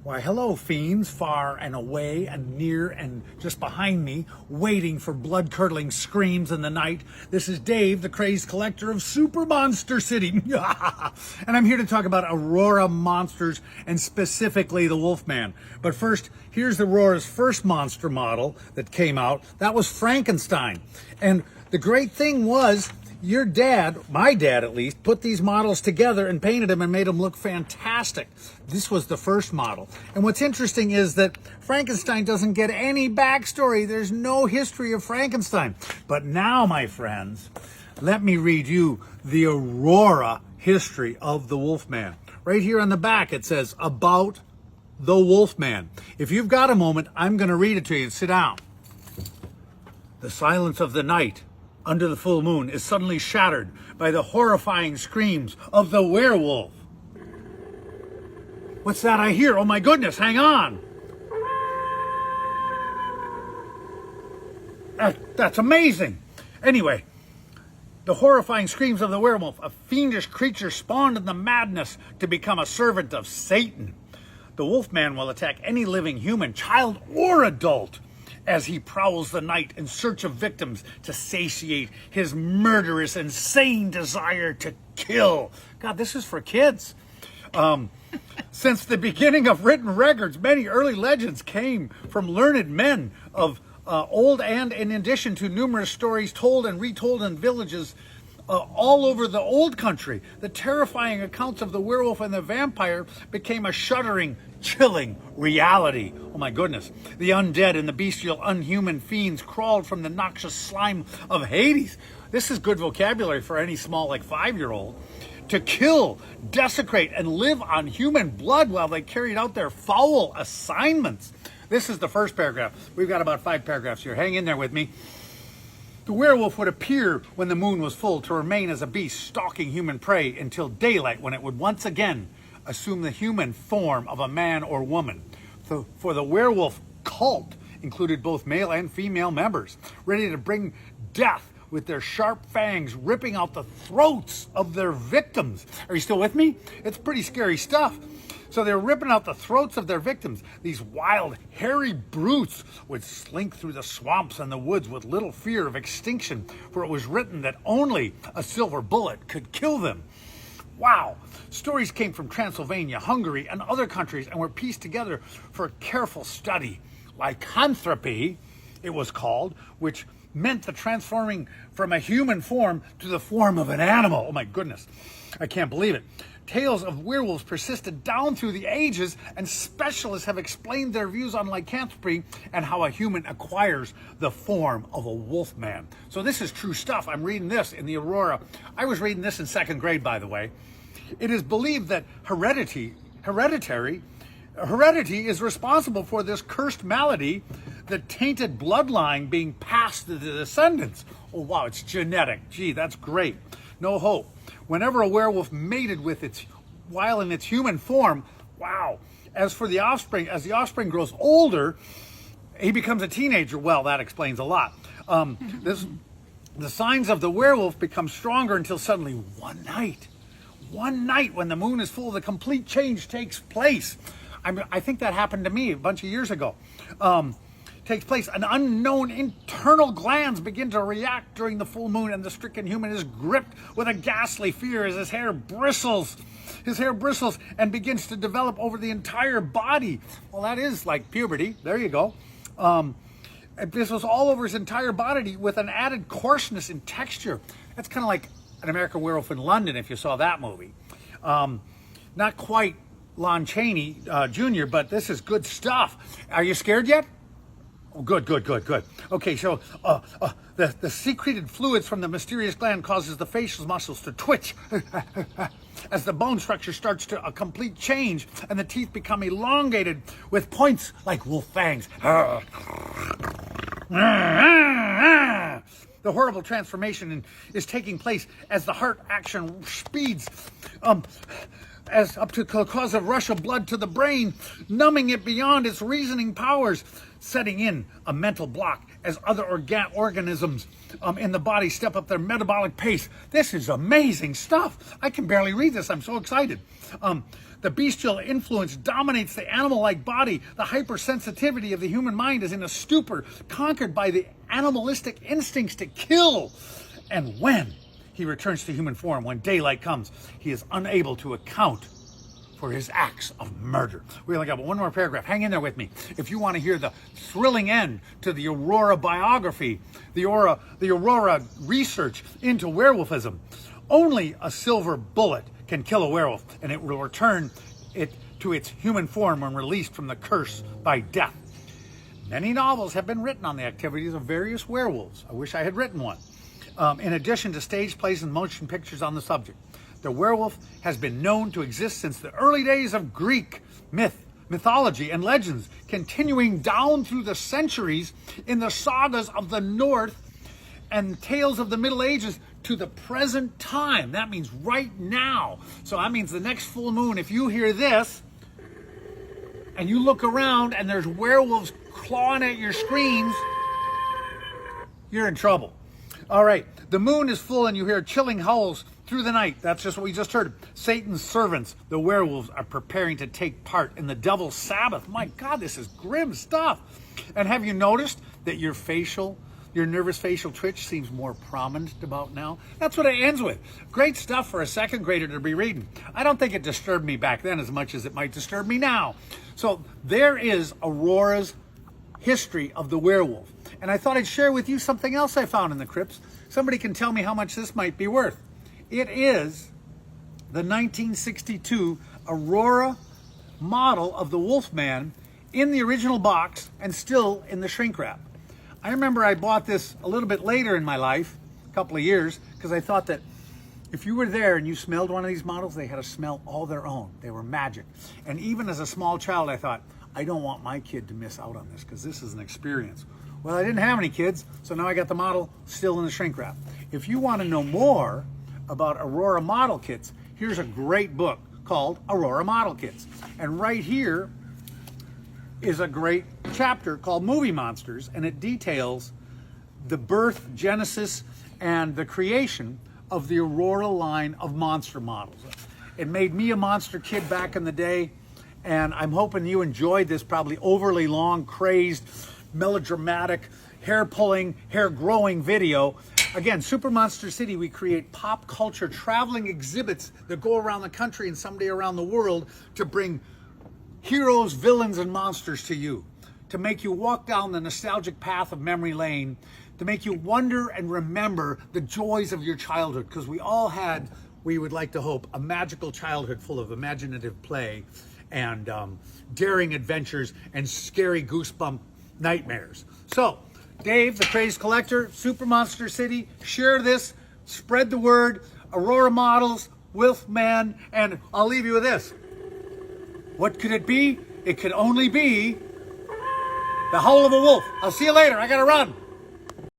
Why, hello, fiends, far and away and near and just behind me, waiting for blood-curdling screams in the night. This is Dave, the crazed collector of Super Monster City. And I'm here to talk about Aurora monsters, and specifically the Wolfman. But first, here's Aurora's first monster model that came out. That was Frankenstein. And the great thing was, your dad, my dad at least, put these models together and painted them and made them look fantastic. This was the first model. And what's interesting is that Frankenstein doesn't get any backstory. There's no history of Frankenstein. But now, my friends, let me read you the Aurora history of the Wolfman. Right here on the back it says, about the Wolfman. If you've got a moment, I'm going to read it to you. Sit down. The silence of the night under the full moon is suddenly shattered by the horrifying screams of the werewolf. What's that I hear? Oh my goodness, hang on. That's amazing. Anyway, the horrifying screams of the werewolf, a fiendish creature spawned in the madness to become a servant of Satan. The Wolfman will attack any living human, child or adult, as he prowls the night in search of victims to satiate his murderous, insane desire to kill. God, this is for kids. Since the beginning of written records, many early legends came from learned men of old, and in addition to numerous stories told and retold in villages all over the old country, the terrifying accounts of the werewolf and the vampire became a shuddering, chilling reality. Oh my goodness. The undead and the bestial, unhuman fiends crawled from the noxious slime of Hades. This is good vocabulary for any small, 5-year-old. To kill, desecrate, and live on human blood while they carried out their foul assignments. This is the first paragraph. We've got about 5 paragraphs here. Hang in there with me. The werewolf would appear when the moon was full to remain as a beast stalking human prey until daylight, when it would once again assume the human form of a man or woman. For the werewolf cult included both male and female members, ready to bring death with their sharp fangs, ripping out the throats of their victims. Are you still with me? It's pretty scary stuff. So they're ripping out the throats of their victims. These wild, hairy brutes would slink through the swamps and the woods with little fear of extinction, for it was written that only a silver bullet could kill them. Wow! Stories came from Transylvania, Hungary, and other countries and were pieced together for careful study. Lycanthropy, it was called, which meant the transforming from a human form to the form of an animal. Oh my goodness, I can't believe it. Tales of werewolves persisted down through the ages, and specialists have explained their views on lycanthropy and how a human acquires the form of a wolfman. So this is true stuff. I'm reading this in the Aurora. I was reading this in 2nd grade, by the way. It is believed that heredity is responsible for this cursed malady, the tainted bloodline being passed to the descendants. Oh wow, it's genetic. Gee, that's great. No hope. Whenever a werewolf mated while in its human form, wow. As for the offspring, as the offspring grows older, he becomes a teenager. Well, that explains a lot. The signs of the werewolf become stronger until suddenly one night when the moon is full, the complete change takes place. I think that happened to me a bunch of years ago. Takes place. An unknown internal glands begin to react during the full moon, and the stricken human is gripped with a ghastly fear as his hair bristles and begins to develop over the entire body. Well, that is like puberty. There you go. This was all over his entire body with an added coarseness in texture. That's kind of like An American Werewolf in London, if you saw that movie. Not quite Lon Chaney Jr., but this is good stuff. Are you scared yet? Oh, good. Okay, so the secreted fluids from the mysterious gland causes the facial muscles to twitch as the bone structure starts to a complete change, and the teeth become elongated with points like wolf fangs. The horrible transformation is taking place as the heart action speeds. as up to cause of rush of blood to the brain, numbing it beyond its reasoning powers, setting in a mental block as other organisms in the body step up their metabolic pace. This is amazing stuff. I can barely read this. I'm so excited. The bestial influence dominates the animal-like body. The hypersensitivity of the human mind is in a stupor, conquered by the animalistic instincts to kill. And when he returns to human form, when daylight comes, he is unable to account for his acts of murder. We only got one more paragraph. Hang in there with me. If you want to hear the thrilling end to the Aurora biography, the Aurora research into werewolfism, only a silver bullet can kill a werewolf, and it will return it to its human form when released from the curse by death. Many novels have been written on the activities of various werewolves. I wish I had written one. In addition to stage plays and motion pictures on the subject. The werewolf has been known to exist since the early days of Greek mythology and legends, continuing down through the centuries in the sagas of the North and tales of the Middle Ages to the present time. That means right now. So that means the next full moon, if you hear this and you look around and there's werewolves clawing at your screens, you're in trouble. All right, the moon is full and you hear chilling howls through the night. That's just what we just heard. Satan's servants, the werewolves, are preparing to take part in the devil's Sabbath. My God, this is grim stuff. And have you noticed that your nervous facial twitch seems more prominent about now? That's what it ends with. Great stuff for a second grader to be reading. I don't think it disturbed me back then as much as it might disturb me now. So there is Aurora's history of the werewolf. And I thought I'd share with you something else I found in the crypts. Somebody can tell me how much this might be worth. It is the 1962 Aurora model of the Wolfman in the original box and still in the shrink wrap. I remember I bought this a little bit later in my life, a couple of years, because I thought that if you were there and you smelled one of these models, they had a smell all their own. They were magic. And even as a small child, I thought, I don't want my kid to miss out on this because this is an experience. Well, I didn't have any kids, so now I got the model still in the shrink wrap. If you want to know more about Aurora model kits, here's a great book called Aurora Model Kits. And right here is a great chapter called Movie Monsters, and it details the birth, genesis, and the creation of the Aurora line of monster models. It made me a monster kid back in the day, and I'm hoping you enjoyed this probably overly long, crazed, melodramatic, hair-pulling, hair-growing video. Again, Super Monster City, we create pop culture traveling exhibits that go around the country and someday around the world to bring heroes, villains, and monsters to you, to make you walk down the nostalgic path of memory lane, to make you wonder and remember the joys of your childhood, because we all had, we would like to hope, a magical childhood full of imaginative play and daring adventures and scary goosebump nightmares. So, Dave, the Crazed Collector, Super Monster City, share this, spread the word, Aurora Models, Wolfman, and I'll leave you with this. What could it be? It could only be the howl of a wolf. I'll see you later. I gotta run.